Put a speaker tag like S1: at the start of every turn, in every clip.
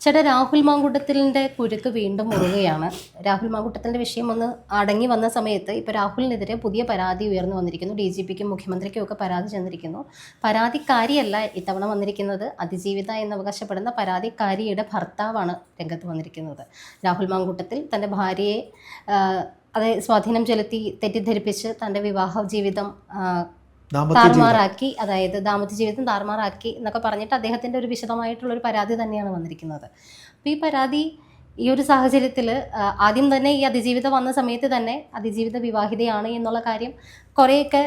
S1: ചേട്ടാ, രാഹുൽ മാങ്കൂട്ടത്തിലിൻ്റെ കുരുക്ക് വീണ്ടും മുറുകയാണ്. രാഹുൽ മാങ്കൂട്ടത്തിൻ്റെ വിഷയം ഒന്ന് അടങ്ങി വന്ന സമയത്ത് ഇപ്പോൾ രാഹുലിനെതിരെ പുതിയ പരാതി ഉയർന്നു വന്നിരിക്കുന്നു. DGPക്കും മുഖ്യമന്ത്രിക്കും ഒക്കെ പരാതി ചെന്നിരിക്കുന്നു. പരാതിക്കാരിയല്ല ഇത്തവണ വന്നിരിക്കുന്നത്, അതിജീവിത എന്നവകാശപ്പെടുന്ന പരാതിക്കാരിയുടെ ഭർത്താവാണ് രംഗത്ത് വന്നിരിക്കുന്നത്. രാഹുൽ മാങ്കൂട്ടത്തിൽ തൻ്റെ ഭാര്യയെ അത് സ്വാധീനം ചെലുത്തി തെറ്റിദ്ധരിപ്പിച്ച് തൻ്റെ വിവാഹ ജീവിതം താറുമാറാക്കി, അതായത് ദാമ്പത്യ ജീവിതം താറുമാറാക്കി എന്നൊക്കെ പറഞ്ഞിട്ട് അദ്ദേഹത്തിൻ്റെ ഒരു വിശദമായിട്ടുള്ളൊരു പരാതി തന്നെയാണ് വന്നിരിക്കുന്നത്. അപ്പോൾ ഈ പരാതി ഈ ഒരു സാഹചര്യത്തിൽ ആദ്യം തന്നെ ഈ അതിജീവിത വന്ന സമയത്ത് തന്നെ അതിജീവിത വിവാഹിതയാണ് എന്നുള്ള കാര്യം കുറേയൊക്കെ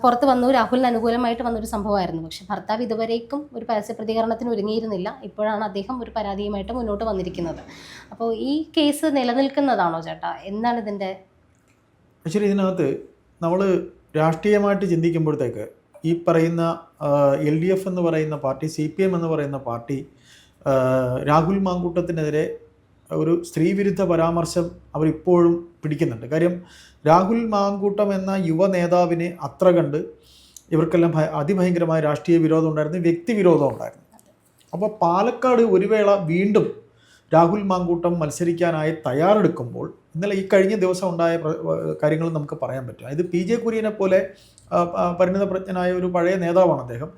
S1: പുറത്ത് വന്നു, രാഹുലിന് അനുകൂലമായിട്ട് വന്നൊരു സംഭവമായിരുന്നു. പക്ഷെ ഭർത്താവ് ഇതുവരേക്കും ഒരു പരസ്യ പ്രതികരണത്തിന് ഒരുങ്ങിയിരുന്നില്ല. ഇപ്പോഴാണ് അദ്ദേഹം ഒരു പരാതിയുമായിട്ട് മുന്നോട്ട് വന്നിരിക്കുന്നത്. അപ്പോൾ ഈ കേസ് നിലനിൽക്കുന്നതാണോ ചേട്ടാ? എന്താണ് ഇതിൻ്റെ?
S2: ശരി, ഇതിനകത്ത് നമ്മൾ രാഷ്ട്രീയമായിട്ട് ചിന്തിക്കുമ്പോഴത്തേക്ക് ഈ പറയുന്ന LDF എന്ന് പറയുന്ന പാർട്ടി, CPM എന്ന് പറയുന്ന പാർട്ടി രാഹുൽ മാങ്കൂട്ടത്തിനെതിരെ ഒരു സ്ത്രീവിരുദ്ധ പരാമർശം അവരിപ്പോഴും പിടിക്കുന്നുണ്ട്. കാര്യം രാഹുൽ മാങ്കൂട്ടം എന്ന യുവ നേതാവിനെ അത്ര കണ്ട് ഇവർക്കെല്ലാം അതിഭയങ്കരമായ രാഷ്ട്രീയ വിരോധം ഉണ്ടായിരുന്നു, വ്യക്തിവിരോധം ഉണ്ടായിരുന്നു. അപ്പോൾ പാലക്കാട് ഒരു വേള വീണ്ടും രാഹുൽ മാങ്കൂട്ടം മത്സരിക്കാനായി തയ്യാറെടുക്കുമ്പോൾ ഇന്നലെ ഈ കഴിഞ്ഞ ദിവസം ഉണ്ടായ കാര്യങ്ങൾ നമുക്ക് പറയാൻ പറ്റും. അതായത് PJ കുര്യനെ പോലെ പരിണിതപ്രജ്ഞനായ ഒരു പഴയ നേതാവാണ് അദ്ദേഹം.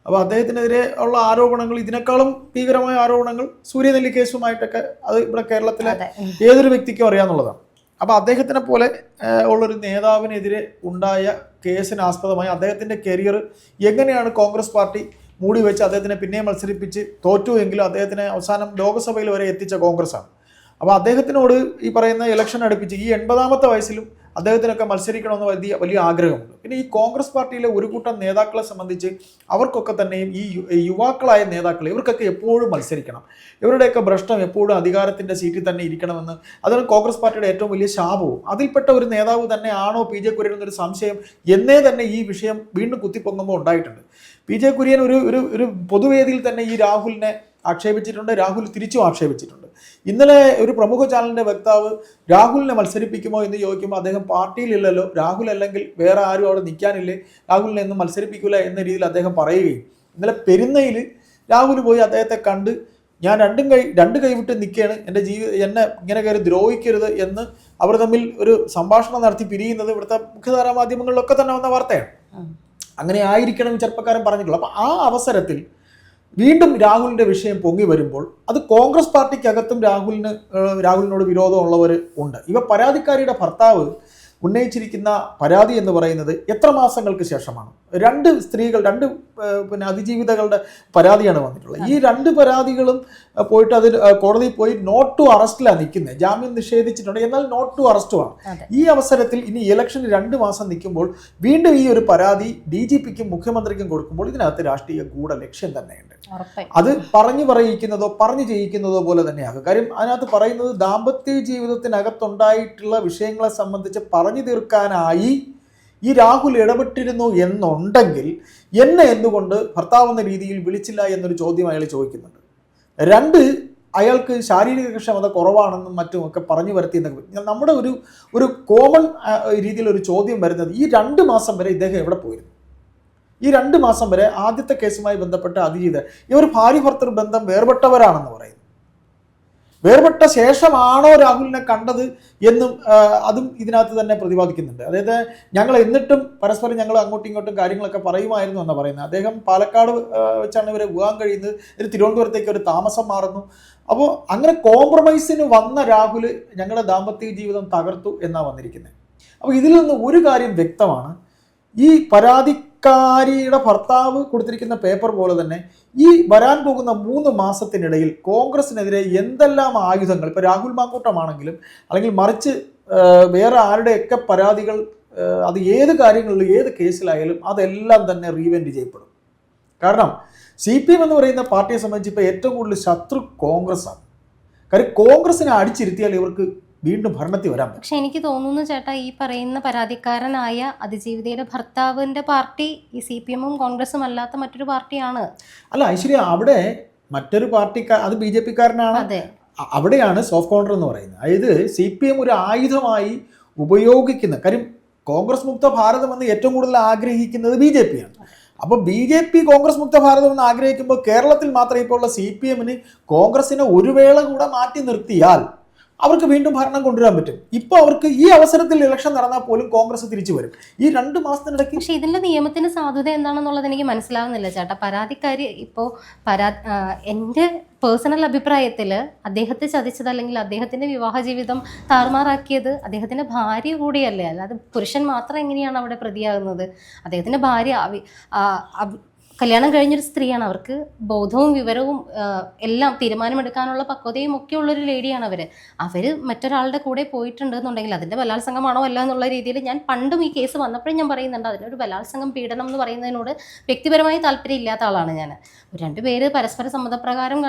S2: അപ്പോൾ അദ്ദേഹത്തിനെതിരെ ഉള്ള ആരോപണങ്ങൾ, ഇതിനേക്കാളും ഭീകരമായ ആരോപണങ്ങൾ സൂര്യനെല്ലി കേസുമായിട്ടൊക്കെ അത് ഇവിടെ കേരളത്തിലെ ഏതൊരു വ്യക്തിക്കും അറിയാമെന്നുള്ളതാണ്. അപ്പോൾ അദ്ദേഹത്തിനെ പോലെ ഉള്ളൊരു നേതാവിനെതിരെ ഉണ്ടായ കേസിനാസ്പദമായി അദ്ദേഹത്തിൻ്റെ കരിയർ എങ്ങനെയാണ് കോൺഗ്രസ് പാർട്ടി മൂടി വെച്ച് അദ്ദേഹത്തിനെ പിന്നെയും മത്സരിപ്പിച്ച് തോറ്റുവെങ്കിലും അദ്ദേഹത്തിനെ അവസാനം ലോക്സഭയിൽ വരെ എത്തിച്ച കോൺഗ്രസ്സാണ്. അപ്പോൾ അദ്ദേഹത്തിനോട് ഈ പറയുന്ന ഇലക്ഷൻ അടുപ്പിച്ച് ഈ 80ാമത്തെ വയസ്സിലും അദ്ദേഹത്തിനൊക്കെ മത്സരിക്കണമെന്ന് വലിയ ആഗ്രഹമുണ്ട്. പിന്നെ ഈ കോൺഗ്രസ് പാർട്ടിയിലെ ഒരു കൂട്ടം നേതാക്കളെ സംബന്ധിച്ച് അവർക്കൊക്കെ തന്നെയും ഈ യുവാക്കളായ നേതാക്കൾ ഇവർക്കൊക്കെ എപ്പോഴും മത്സരിക്കണം, ഇവരുടെയൊക്കെ ഭ്രഷ്ടം എപ്പോഴും അധികാരത്തിൻ്റെ സീറ്റിൽ തന്നെ ഇരിക്കണമെന്ന്, അതാണ് കോൺഗ്രസ് പാർട്ടിയുടെ ഏറ്റവും വലിയ ശാപവും. അതിൽപ്പെട്ട ഒരു നേതാവ് തന്നെ ആണോ PJ കുര്യൻ എന്നൊരു സംശയം എന്നേ തന്നെ ഈ വിഷയം വീണ്ടും കുത്തിപ്പൊങ്ങുമ്പോൾ ഉണ്ടായിട്ടുണ്ട്. PJ കുര്യൻ ഒരു പൊതുവേദിയിൽ തന്നെ ഈ രാഹുലിനെ ആക്ഷേപിച്ചിട്ടുണ്ട്, രാഹുൽ തിരിച്ചും ആക്ഷേപിച്ചിട്ടുണ്ട്. ഇന്നലെ ഒരു പ്രമുഖ ചാനലിൻ്റെ വക്താവ് രാഹുലിനെ മത്സരിപ്പിക്കുമോ എന്ന് ചോദിക്കുമ്പോൾ അദ്ദേഹം പാർട്ടിയിലില്ലല്ലോ, രാഹുൽ അല്ലെങ്കിൽ വേറെ ആരും അവിടെ നിൽക്കാനില്ലേ, രാഹുലിനെ ഒന്നും മത്സരിപ്പിക്കില്ല എന്ന രീതിയിൽ അദ്ദേഹം പറയുകയും, ഇന്നലെ പെരുന്നയിൽ രാഹുൽ പോയി അദ്ദേഹത്തെ കണ്ട് ഞാൻ രണ്ട് കൈവിട്ട് നിൽക്കുകയാണ്, എന്നെ ഇങ്ങനെ കയറി ദ്രോഹിക്കരുത് എന്ന് അവർ തമ്മിൽ ഒരു സംഭാഷണം നടത്തി പിരിയുന്നത് ഇവിടുത്തെ മുഖ്യധാരാ മാധ്യമങ്ങളിലൊക്കെ തന്നെ വന്ന വാർത്തയാണ്. അങ്ങനെ ആയിരിക്കണം ചെറുപ്പക്കാരൻ പറഞ്ഞിട്ടുള്ളത്. അപ്പോൾ ആ അവസരത്തിൽ വീണ്ടും രാഹുലിൻ്റെ വിഷയം പൊങ്ങി വരുമ്പോൾ അത് കോൺഗ്രസ് പാർട്ടിക്കകത്തും രാഹുലിനോട് വിരോധമുള്ളവർ ഉണ്ട്. ഇവ പരാതിക്കാരിയുടെ ഭർത്താവ് ഉന്നയിച്ചിരിക്കുന്ന പരാതി എന്ന് പറയുന്നത് എത്ര മാസങ്ങൾക്ക് ശേഷമാണ്? 2 സ്ത്രീകൾ, 2 അതിജീവിതകളുടെ പരാതിയാണ് വന്നിട്ടുള്ളത്. ഈ 2 പരാതികളും പോയിട്ട് അതിൽ കോടതിയിൽ പോയി നോട്ട് ടു അറസ്റ്റിലാണ് നിൽക്കുന്നത്. ജാമ്യം നിഷേധിച്ചിട്ടുണ്ട്, എന്നാൽ നോട്ട് ടു അറസ്റ്റുമാണ്. ഈ അവസരത്തിൽ ഇനി ഇലക്ഷന് 2 മാസം നിൽക്കുമ്പോൾ വീണ്ടും ഈ ഒരു പരാതി DGPക്കും മുഖ്യമന്ത്രിക്കും കൊടുക്കുമ്പോൾ ഇതിനകത്ത് രാഷ്ട്രീയ ഗൂഢ ലക്ഷ്യം തന്നെയുണ്ട്. അത് പറഞ്ഞു ചെയ്യിക്കുന്നതോ പോലെ തന്നെയാകും. കാര്യം അതിനകത്ത് പറയുന്നത് ദാമ്പത്യ ജീവിതത്തിനകത്തുണ്ടായിട്ടുള്ള വിഷയങ്ങളെ സംബന്ധിച്ച് പറഞ്ഞു തീർക്കാനായി ഈ രാഹുൽ ഇടപെട്ടിരുന്നു എന്നുണ്ടെങ്കിൽ എന്നെ എന്തുകൊണ്ട് ഭർത്താവെന്ന രീതിയിൽ വിളിച്ചില്ല എന്നൊരു ചോദ്യം അയാൾ ചോദിക്കുന്നുണ്ട്. 2, അയാൾക്ക് ശാരീരിക ക്ഷമത കുറവാണെന്നും മറ്റുമൊക്കെ പറഞ്ഞു വരുത്തി എന്നൊക്കെ നമ്മുടെ ഒരു കോമൺ രീതിയിലൊരു ചോദ്യം വരുന്നത്, ഈ 2 മാസം വരെ ഇദ്ദേഹം എവിടെ പോയിരുന്നു? ഈ 2 മാസം വരെ ആദ്യത്തെ കേസുമായി ബന്ധപ്പെട്ട അതിജീവിതർ ഇവർ ഭാര്യ ഭർത്തൃ ബന്ധം വേർപെട്ടവരാണെന്ന് പറയുന്നു. വേർപെട്ട ശേഷമാണോ രാഹുലിനെ കണ്ടത് എന്നും അതും ഇതിനകത്ത് തന്നെ പ്രതിപാദിക്കുന്നുണ്ട്. അതായത് ഞങ്ങൾ എന്നിട്ടും പരസ്പരം ഞങ്ങൾ അങ്ങോട്ടും ഇങ്ങോട്ടും കാര്യങ്ങളൊക്കെ പറയുമായിരുന്നു എന്നാണ് പറയുന്നത്. അദ്ദേഹം പാലക്കാട് വെച്ചാണ് ഇവരെ വിവാഹം കഴിയുന്നത്, ഒരു തിരുവനന്തപുരത്തേക്ക് ഒരു താമസം മാറുന്നു. അപ്പോൾ അങ്ങനെ കോംപ്രമൈസിന് വന്ന രാഹുൽ ഞങ്ങളുടെ ദാമ്പത്യ ജീവിതം തകർത്തു എന്നാണ് വന്നിരിക്കുന്നത്. അപ്പോൾ ഇതിൽ നിന്ന് ഒരു കാര്യം വ്യക്തമാണ്, ഈ പരാതിക്കാരിയുടെ ഭർത്താവ് കൊടുത്തിരിക്കുന്ന പേപ്പർ പോലെ തന്നെ ഈ വരാൻ പോകുന്ന 3 മാസത്തിനിടയിൽ കോൺഗ്രസിനെതിരെ എന്തെല്ലാം ആയുധങ്ങൾ, ഇപ്പോൾ രാഹുൽ മാങ്കൂട്ടമാണെങ്കിലും അല്ലെങ്കിൽ മറിച്ച് വേറെ ആരുടെയൊക്കെ പരാതികൾ, അത് ഏത് കാര്യങ്ങളിലും ഏത് കേസിലായാലും അതെല്ലാം തന്നെ റീവെൻറ്റ് ചെയ്യപ്പെടും. കാരണം CPM എന്ന് പറയുന്ന പാർട്ടിയെ സംബന്ധിച്ച് ഇപ്പോൾ ഏറ്റവും കൂടുതൽ ശത്രു കോൺഗ്രസ്സാണ്. കാര്യം കോൺഗ്രസിനെ അടിച്ചിരുത്തിയാൽ ഇവർക്ക് വീണ്ടും ഭരണത്തിൽ വരാൻ പറ്റും.
S1: പക്ഷെ എനിക്ക് തോന്നുന്നു ചേട്ടാ, ഈ പറയുന്ന പരാതിക്കാരനായ അതിജീവിതയുടെ ഭർത്താവിന്റെ പാർട്ടി ഈ CPMഉം കോൺഗ്രസും അല്ലാത്ത മറ്റൊരു പാർട്ടിയാണ്.
S2: അല്ല ഐശ്വര്യ, അവിടെ മറ്റൊരു പാർട്ടിക്കാർ, അത് BJPക്കാരനാണ്. അവിടെയാണ് സോഫ്റ്റ് കോർണർ എന്ന് പറയുന്നത്. അതായത് CPM ഒരു ആയുധമായി ഉപയോഗിക്കുന്ന കാര്യം, കോൺഗ്രസ് മുക്ത ഭാരതം എന്ന് ഏറ്റവും കൂടുതൽ ആഗ്രഹിക്കുന്നത് BJPയാണ്. അപ്പോൾ BJP കോൺഗ്രസ് മുക്ത ഭാരതം എന്ന് ആഗ്രഹിക്കുമ്പോൾ കേരളത്തിൽ മാത്രം ഇപ്പോൾ ഉള്ള CPM-ന് കോൺഗ്രസിനെ ഒരു വേള കൂടെ മാറ്റി നിർത്തിയാൽ അവർക്ക് വീണ്ടും ഭരണം കൊണ്ടുവരാൻ പറ്റും. ഇപ്പോൾ അവർക്ക് ഈ അവസരത്തിൽ ഇലക്ഷൻ നടന്നാൽ പോലും കോൺഗ്രസ് തിരിച്ചു വരും ഈ 2 മാസത്തിനിടയ്ക്ക്.
S1: പക്ഷെ ഇതിന്റെ നിയമത്തിന്റെ സാധുത എന്താണെന്നുള്ളത് എനിക്ക് മനസ്സിലാവുന്നില്ല ചേട്ടാ. പരാതിക്കാരി ഇപ്പോൾ എൻ്റെ പേഴ്സണൽ അഭിപ്രായത്തിൽ അദ്ദേഹത്തെ ചതിച്ചത് അല്ലെങ്കിൽ അദ്ദേഹത്തിന്റെ വിവാഹ ജീവിതം താറുമാറാക്കിയത് അദ്ദേഹത്തിന്റെ ഭാര്യ കൂടിയല്ലേ, അല്ലാതെ പുരുഷൻ മാത്രം എങ്ങനെയാണ് അവിടെ പ്രതിയാകുന്നത്? അദ്ദേഹത്തിന്റെ ഭാര്യ കല്യാണം കഴിഞ്ഞൊരു സ്ത്രീയാണ്. അവർക്ക് ബോധവും വിവരവും എല്ലാം തീരുമാനമെടുക്കാനുള്ള പക്വതയും ഒക്കെ ഉള്ളൊരു ലേഡിയാണ് അവർ മറ്റൊരാളുടെ കൂടെ പോയിട്ടുണ്ടെന്നുണ്ടെങ്കിൽ അതിൻ്റെ ബലാത്സംഗമാണോ അല്ല എന്നുള്ള രീതിയിൽ ഞാൻ പണ്ടും ഈ കേസ് വന്നപ്പോഴും ഞാൻ പറയുന്നുണ്ട്, അതിനൊരു ബലാത്സംഗം പീഡനം എന്ന് പറയുന്നതിനോട് വ്യക്തിപരമായി താല്പര്യം ഇല്ലാത്ത ആളാണ് ഞാൻ. രണ്ടുപേര് പരസ്പര സമ്മതപ്രകാരം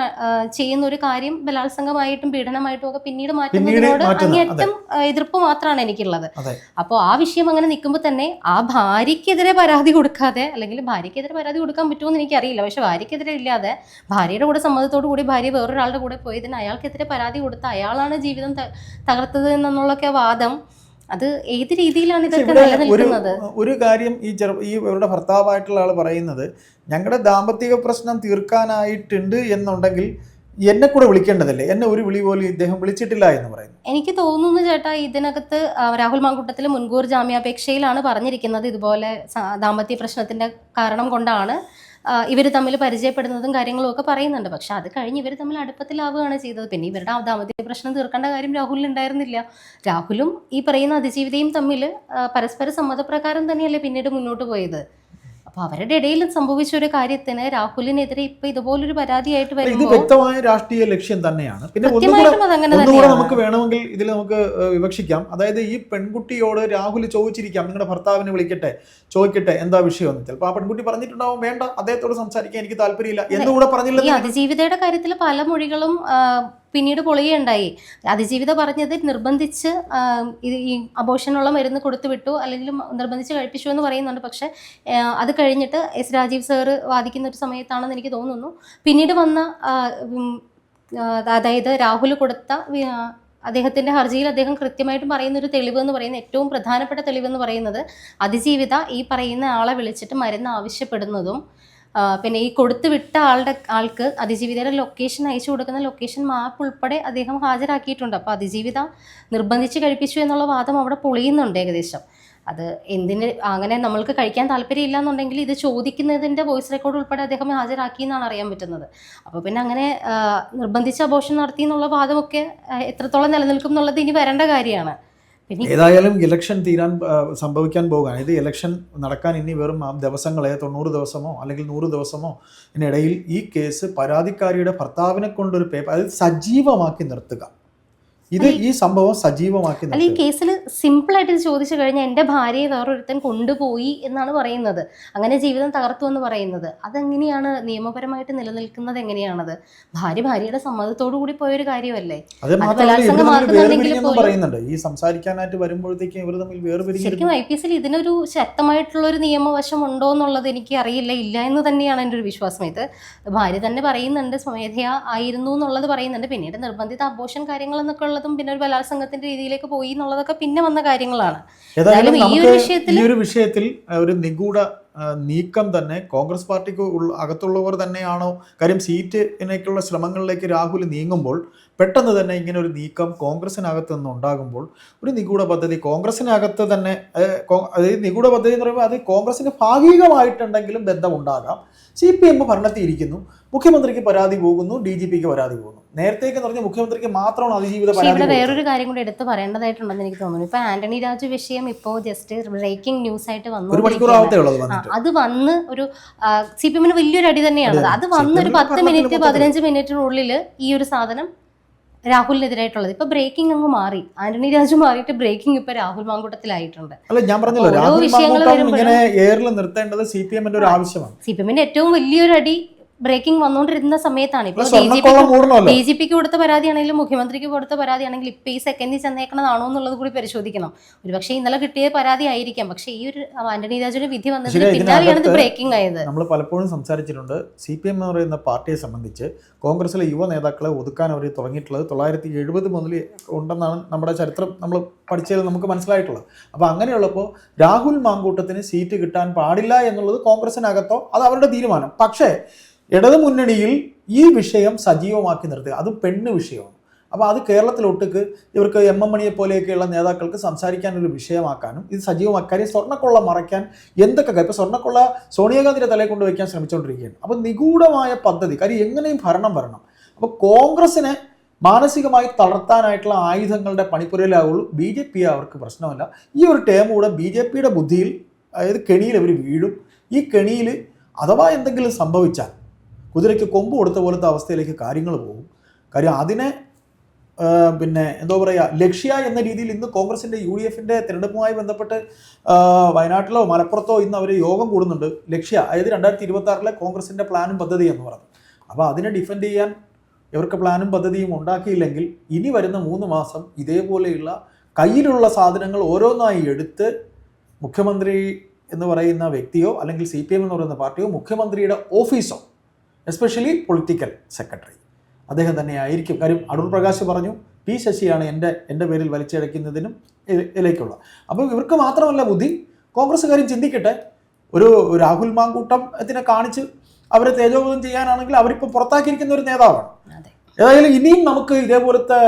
S1: ചെയ്യുന്ന ഒരു കാര്യം ബലാത്സംഗമായിട്ടും പീഡനമായിട്ടും ഒക്കെ പിന്നീട് മാറ്റുന്നതിനോട് അങ്ങേയറ്റം എതിർപ്പ് മാത്രമാണ് എനിക്കുള്ളത്. അപ്പോൾ ആ വിഷയം അങ്ങനെ നിൽക്കുമ്പോൾ തന്നെ ആ ഭാര്യയ്ക്കെതിരെ പരാതി കൊടുക്കാതെ, അല്ലെങ്കിൽ ഭാര്യയ്ക്കെതിരെ പരാതി കൊടുക്കാൻ പറ്റുമോ എന്ന് എനിക്കറിയില്ല, പക്ഷെ ഭാര്യയ്ക്കെതിരെ ഇല്ലാതെ ഭാര്യയുടെ കൂടെ സമ്മതത്തോടു കൂടി ഭാര്യ വേറൊരാളുടെ കൂടെ പോയതിന് അയാൾക്കെതിരെ പരാതി കൊടുത്ത അയാളാണ് ജീവിതം തകർത്തത് എന്നുള്ളൊക്കെ വാദം, അത് ഏത് രീതിയിലാണ് ഇതൊക്കെ നിലനിൽക്കുന്നത്?
S2: ഒരു കാര്യം ഈ ഇവരുടെ ഭർത്താവായിട്ടുള്ള ആൾ പറയുന്നത്, ഞങ്ങളുടെ ദാമ്പത്തിക പ്രശ്നം തീർക്കാനായിട്ടുണ്ട് എന്നുണ്ടെങ്കിൽ എന്നെ കൂടെ വിളിക്കേണ്ടതല്ലേ, എന്നെ ഒരു വിളി പോലും ഇദ്ദേഹം വിളിച്ചിട്ടില്ല എന്ന് പറയുന്നു.
S1: എനിക്ക് തോന്നുന്നു ചേട്ടാ, ഇതിനകത്ത് രാഹുൽ മാങ്കൂട്ടത്തിൽ മുൻകൂർ ജാമ്യാപേക്ഷയിലാണ് പറഞ്ഞിരിക്കുന്നത് ഇതുപോലെ ദാമ്പത്യ പ്രശ്നത്തിന്റെ കാരണം കൊണ്ടാണ് ഇവർ തമ്മിൽ പരിചയപ്പെടുന്നതും കാര്യങ്ങളും ഒക്കെ പറയുന്നുണ്ട്. പക്ഷെ അത് കഴിഞ്ഞ് ഇവർ തമ്മിൽ അടുപ്പത്തിലാവുകയാണ് ചെയ്തത്. പിന്നെ ഇവരുടെ ദാമ്പത്യ പ്രശ്നം തീർക്കേണ്ട കാര്യം രാഹുലിന് ഉണ്ടായിരുന്നില്ല. രാഹുലും ഈ പറയുന്ന അതിജീവിതയും തമ്മിൽ പരസ്പര സമ്മതപ്രകാരം തന്നെയല്ലേ പിന്നീട് മുന്നോട്ട് പോയത്. അപ്പൊ അവരുടെ ഇടയിൽ സംഭവിച്ച ഒരു കാര്യത്തിന് രാഹുലിനെതിരെ ഇപ്പൊ ഇതുപോലൊരു പരാതിയായിട്ട് വരുമ്പോൾ
S2: ഇത് വ്യക്തമായ രാഷ്ട്രീയ ലക്ഷ്യം തന്നെയാണ്. പിന്നെ ഒന്നുകൂടെ നമുക്ക് വേണമെങ്കിൽ ഇതിൽ നമുക്ക് വിവക്ഷിക്കാം. അതായത് ഈ പെൺകുട്ടിയോട് രാഹുൽ ചോദിച്ചിരിക്കാം, നിങ്ങളുടെ ഭർത്താവിനെ വിളിക്കട്ടെ, ചോദിക്കട്ടെ എന്താ വിഷയം എന്ന്. ചിലപ്പോൾ ആ പെൺകുട്ടി പറഞ്ഞിട്ടുണ്ടാവും, വേണ്ട അദ്ദേഹത്തോട് സംസാരിക്കാൻ എനിക്ക് താല്പര്യമില്ല എന്നുകൂടെ പറഞ്ഞില്ല.
S1: ഈ അതിജീവിതയുടെ കാര്യത്തിൽ പല മൊഴികളും പിന്നീട് പൊളിയുണ്ടായി. അതിജീവിത പറഞ്ഞത് നിർബന്ധിച്ച് ഈ അബോർഷനുള്ള മരുന്ന് കൊടുത്തു വിട്ടു, അല്ലെങ്കിൽ നിർബന്ധിച്ച് കഴിപ്പിച്ചു എന്ന് പറയുന്നുണ്ട്. പക്ഷെ അത് കഴിഞ്ഞിട്ട് എസ് രാജീവ് സാറ് വാദിക്കുന്ന ഒരു സമയത്താണെന്ന് എനിക്ക് തോന്നുന്നു പിന്നീട് വന്ന, അതായത് രാഹുൽ കൊടുത്ത അദ്ദേഹത്തിൻ്റെ ഹർജിയിൽ അദ്ദേഹം കൃത്യമായിട്ടും പറയുന്ന ഒരു തെളിവ് എന്ന് പറയുന്നത്, ഏറ്റവും പ്രധാനപ്പെട്ട തെളിവെന്ന് പറയുന്നത്, അതിജീവിത ഈ പറയുന്ന ആളെ വിളിച്ചിട്ട് മരുന്ന് ആവശ്യപ്പെടുന്നതും പിന്നെ ഈ കൊടുത്തു വിട്ട ആൾക്ക് അതിജീവിതയുടെ ലൊക്കേഷൻ അയച്ചു കൊടുക്കുന്ന ലൊക്കേഷൻ മാപ്പ് ഉൾപ്പെടെ അദ്ദേഹം ഹാജരാക്കിയിട്ടുണ്ട്. അപ്പോൾ അതിജീവിത നിർബന്ധിച്ച് കഴിപ്പിച്ചു എന്നുള്ള വാദം അവിടെ പൊളിയുന്നുണ്ട് ഏകദേശം. അത് എന്തിന് അങ്ങനെ നമ്മൾക്ക് കഴിക്കാൻ താല്പര്യമില്ല എന്നുണ്ടെങ്കിൽ ഇത് ചോദിക്കുന്നതിൻ്റെ വോയിസ് റെക്കോർഡ് ഉൾപ്പെടെ അദ്ദേഹം ഹാജരാക്കി എന്നാണ് അറിയാൻ പറ്റുന്നത്. അപ്പോൾ പിന്നെ അങ്ങനെ നിർബന്ധിച്ച് അബോർഷൻ നടത്തി എന്നുള്ള വാദമൊക്കെ എത്രത്തോളം നിലനിൽക്കും എന്നുള്ളത് ഇനി വരേണ്ട കാര്യമാണ്.
S2: ഏതായാലും ഇലക്ഷൻ സംഭവിക്കാൻ പോകുകയാണ്. ഇത് ഇലക്ഷൻ നടക്കാൻ ഇനി വെറും ദിവസങ്ങളെ 90 ദിവസമോ അല്ലെങ്കിൽ 100 ദിവസമോ ഇതിനിടയിൽ ഈ കേസ് പരാതിക്കാരിയുടെ ഭർത്താവിനെ കൊണ്ടൊരു പേപ്പർ അത് സജീവമാക്കി നിർത്തുക. ഈ സംഭവം സജീവമാക്കി
S1: അല്ല, ഈ കേസിൽ സിമ്പിളായിട്ട് ഇത് ചോദിച്ചു കഴിഞ്ഞാൽ എൻ്റെ ഭാര്യയെ വേറൊരുത്തൻ കൊണ്ടുപോയി എന്നാണ് പറയുന്നത്, അങ്ങനെ ജീവിതം തകർത്തു എന്ന് പറയുന്നത്. അതെങ്ങനെയാണ് നിയമപരമായിട്ട് നിലനിൽക്കുന്നത്? എങ്ങനെയാണത്? ഭാര്യയുടെ സമ്മതത്തോടു കൂടി പോയൊരു കാര്യമല്ലേ.
S2: ഈ സംസാരിക്കാനായിട്ട് വരുമ്പോഴത്തേക്കും ഇവർ തമ്മിൽ വേർപിരിഞ്ഞു.
S1: ശരിക്കും IPSൽ ഇതിനൊരു ശക്തമായിട്ടുള്ള ഒരു നിയമവശം ഉണ്ടോ എന്നുള്ളത് എനിക്ക് അറിയില്ല. ഇല്ല എന്ന് തന്നെയാണ് എൻ്റെ ഒരു വിശ്വാസം. ഇത് ഭാര്യ തന്നെ പറയുന്നുണ്ട്, സ്വമേധയാ ആയിരുന്നു എന്നുള്ളത് പറയുന്നുണ്ട്. പിന്നീട് നിർബന്ധിത അബോർഷൻ കാര്യങ്ങൾ എന്നൊക്കെ ഉള്ളതും പിന്നെ ഒരു ബലാത്സംഗത്തിന്റെ രീതിയിലേക്ക് പോയി എന്നുള്ളതൊക്കെ പിന്നെ വന്ന കാര്യങ്ങളാണ്.
S2: ഈ ഒരു വിഷയത്തിൽ ഒരു നിഗൂഢ നീക്കം തന്നെ കോൺഗ്രസ് പാർട്ടിക്ക് അകത്തുള്ളവർ തന്നെയാണോ? കാര്യം സീറ്റിനേക്കുള്ള ശ്രമങ്ങളിലേക്ക് രാഹുൽ നീങ്ങുമ്പോൾ പെട്ടെന്ന് തന്നെ ഇങ്ങനെ ഒരു നീക്കം കോൺഗ്രസിനകത്ത് നിന്ന് ഉണ്ടാകുമ്പോൾ ഒരു നിഗൂഢ പദ്ധതി കോൺഗ്രസിനകത്ത് തന്നെ, അതായത് നിഗൂഢ പദ്ധതി എന്ന് പറയുമ്പോൾ അത് കോൺഗ്രസിന് ഭാഗികമായിട്ടുണ്ടെങ്കിലും ബന്ധമുണ്ടാകാം. CPM ഭരണത്തിൽ ഇരിക്കുന്നു, മുഖ്യമന്ത്രിക്ക് പരാതി പോകുന്നു, DGPക്ക് പരാതി പോകുന്നു. നേരത്തേക്ക് പറഞ്ഞ മുഖ്യമന്ത്രിക്ക് മാത്രമാണ് അതിജീവിത പരാതി.
S1: ഇവിടെ വേറൊരു കാര്യം കൂടി എടുത്ത് പറയേണ്ടതായിട്ടുണ്ടെന്ന് എനിക്ക് തോന്നുന്നു. ഇപ്പൊ ആന്റണി രാജു വിഷയം ഇപ്പോൾ ജസ്റ്റ് ബ്രേക്കിംഗ് ന്യൂസ് ആയിട്ട് വന്നു, അത് വന്ന് ഒരു CPMന് വലിയൊരു അടി തന്നെയാണ്. അത് വന്ന് ഒരു 10 മിനിറ്റ് 15 മിനിറ്റിനുള്ളിൽ ഈ ഒരു സാധനം രാഹുലിനെതിരായിട്ടുള്ളത് ഇപ്പൊ ബ്രേക്കിംഗ് അങ്ങ് മാറി. ആന്റണി രാജു മാറിയിട്ട് ബ്രേക്കിംഗ് ഇപ്പൊ രാഹുൽ മാങ്കൂട്ടത്തിലായിട്ടുണ്ട്.
S2: അല്ല, ഞാൻ പറഞ്ഞല്ലോ, രാഹുൽ മാങ്കൂട്ടം ഇങ്ങനെ എയറിൽ നിർത്തേണ്ടത് CPMന്റെ ഒരു ആവശ്യമാണ്.
S1: CPMന്റെ ഏറ്റവും വലിയൊരു അടി ബ്രേക്കിംഗ് വന്നുകൊണ്ടിരുന്ന സമയത്താണ് ഇപ്പോൾ
S2: സ്വർണ്ണക്കോളം മൂടണമല്ലോ.
S1: DGPക്ക് കൊടുത്ത പരാതിയാണെങ്കിലും മുഖ്യമന്ത്രിക്ക് കൊടുത്ത പരാതിയാണെങ്കിലും ഇപ്പൊ ഈ സെക്കൻഡിൽ ചെന്നേക്കണതാണോ എന്നുള്ളത് കൂടി പരിശോധിക്കണം. ഒരുപക്ഷെ ഇന്നലെ കിട്ടിയ പരാതി ആയിരിക്കാം, പക്ഷേ ഈ ഒരു ആന്റണി രാജുവിന്റെ വിധി വന്നതിന് പിന്നാലെയാണ് ഇത് ബ്രേക്കിംഗ് ആയത്.
S2: നമ്മൾ പലപ്പോഴും സംസാരിച്ചിട്ടുണ്ട്, CPM എന്ന് പറയുന്ന പാർട്ടിയെ സംബന്ധിച്ച് കോൺഗ്രസിലെ യുവ നേതാക്കളെ ഒതുക്കാൻ അവർ തുടങ്ങിയിട്ടുള്ളത് 970 മുതൽ ഉണ്ടെന്നാണ് നമ്മുടെ ചരിത്രം നമ്മൾ പഠിച്ചതിൽ നമുക്ക് മനസ്സിലായിട്ടുള്ളത്. അപ്പോൾ അങ്ങനെയുള്ളപ്പോൾ രാഹുൽ മാങ്കൂട്ടത്തിന് സീറ്റ് കിട്ടാൻ പാടില്ല എന്നുള്ളത് കോൺഗ്രസിനകത്തോ അത് അവരുടെ തീരുമാനം. പക്ഷേ ഇടതു മുന്നണിയിൽ ഈ വിഷയം സജീവമാക്കി നിർത്തുക, അത് പെണ്ണ് വിഷയമാണ്. അപ്പോൾ അത് കേരളത്തിലൊട്ടുക്ക് ഇവർക്ക് MM മണിയെ പോലെയൊക്കെയുള്ള നേതാക്കൾക്ക് സംസാരിക്കാനൊരു വിഷയമാക്കാനും ഇത് സജീവമാക്കാനും സ്വർണ്ണക്കൊള്ള മറയ്ക്കാൻ എന്തൊക്കെ ഇപ്പോൾ സ്വർണ്ണക്കൊള്ള സോണിയാഗാന്ധിയുടെ തലയിൽ കൊണ്ട് വയ്ക്കാൻ ശ്രമിച്ചുകൊണ്ടിരിക്കുകയാണ്. അപ്പോൾ നിഗൂഢമായ പദ്ധതി, കാര്യം എങ്ങനെയും ഭരണം വരണം. അപ്പോൾ കോൺഗ്രസിനെ മാനസികമായി തളർത്താനായിട്ടുള്ള ആയുധങ്ങളുടെ പണിപ്പുരയിലാവുള്ളൂ. BJP അവർക്ക് പ്രശ്നമല്ല. ഈ ഒരു ടേം കൂടെ BJPയുടെ ബുദ്ധിയിൽ, അതായത് കെണിയിൽ അവർ വീഴും. ഈ കെണിയിൽ അഥവാ എന്തെങ്കിലും സംഭവിച്ചാൽ കുതിരയ്ക്ക് കൊമ്പ് കൊടുത്ത പോലത്തെ അവസ്ഥയിലേക്ക് കാര്യങ്ങൾ പോകും. കാര്യം അതിനെ പിന്നെ എന്താ പറയുക, ലക്ഷ്യ എന്ന രീതിയിൽ ഇന്ന് കോൺഗ്രസിൻ്റെ UDFൻ്റെ തിരഞ്ഞെടുപ്പുമായി ബന്ധപ്പെട്ട് വയനാട്ടിലോ മലപ്പുറത്തോ ഇന്ന് അവർ യോഗം കൂടുന്നുണ്ട്. ലക്ഷ്യ, അതായത് 2026 കോൺഗ്രസിൻ്റെ പ്ലാനും പദ്ധതിയും എന്ന് പറഞ്ഞു. അപ്പോൾ അതിനെ ഡിഫെൻഡ് ചെയ്യാൻ ഇവർക്ക് പ്ലാനും പദ്ധതിയും ഉണ്ടാക്കിയില്ലെങ്കിൽ ഇനി വരുന്ന 3 മാസം ഇതേപോലെയുള്ള കയ്യിലുള്ള സാധനങ്ങൾ ഓരോന്നായി എടുത്ത് മുഖ്യമന്ത്രി എന്ന് പറയുന്ന വ്യക്തിയോ അല്ലെങ്കിൽ CPM എന്ന് പറയുന്ന പാർട്ടിയോ മുഖ്യമന്ത്രിയുടെ ഓഫീസോ, എസ്പെഷ്യലി പൊളിറ്റിക്കൽ സെക്രട്ടറി അദ്ദേഹം തന്നെ ആയിരിക്കും. കാര്യം അടൂർ പ്രകാശ് പറഞ്ഞു P ശശിയാണ് എൻ്റെ പേരിൽ വലിച്ചടയ്ക്കുന്നതിനും ഇതിലേക്കുള്ള. അപ്പോൾ ഇവർക്ക് മാത്രമല്ല ബുദ്ധി, കോൺഗ്രസ്സുകാരും ചിന്തിക്കട്ടെ. ഒരു രാഹുൽ മാങ്കൂട്ടത്തിനെ കാണിച്ച് അവരെ തേജോവധം ചെയ്യാനാണെങ്കിൽ അവരിപ്പോൾ പുറത്താക്കിയിരിക്കുന്ന ഒരു നേതാവാണ്. ഏതായാലും ഇനിയും നമുക്ക് ഇതേപോലത്തെ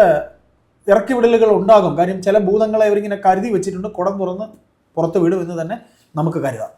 S2: ഇറക്കിവിടലുകൾ ഉണ്ടാകും. കാര്യം ചില ഭൂതങ്ങളെ അവരിങ്ങനെ കരുതി വെച്ചിട്ടുണ്ട്, കുടം തുറന്ന് പുറത്ത് വിടുമെന്ന് തന്നെ നമുക്ക് കരുതാം.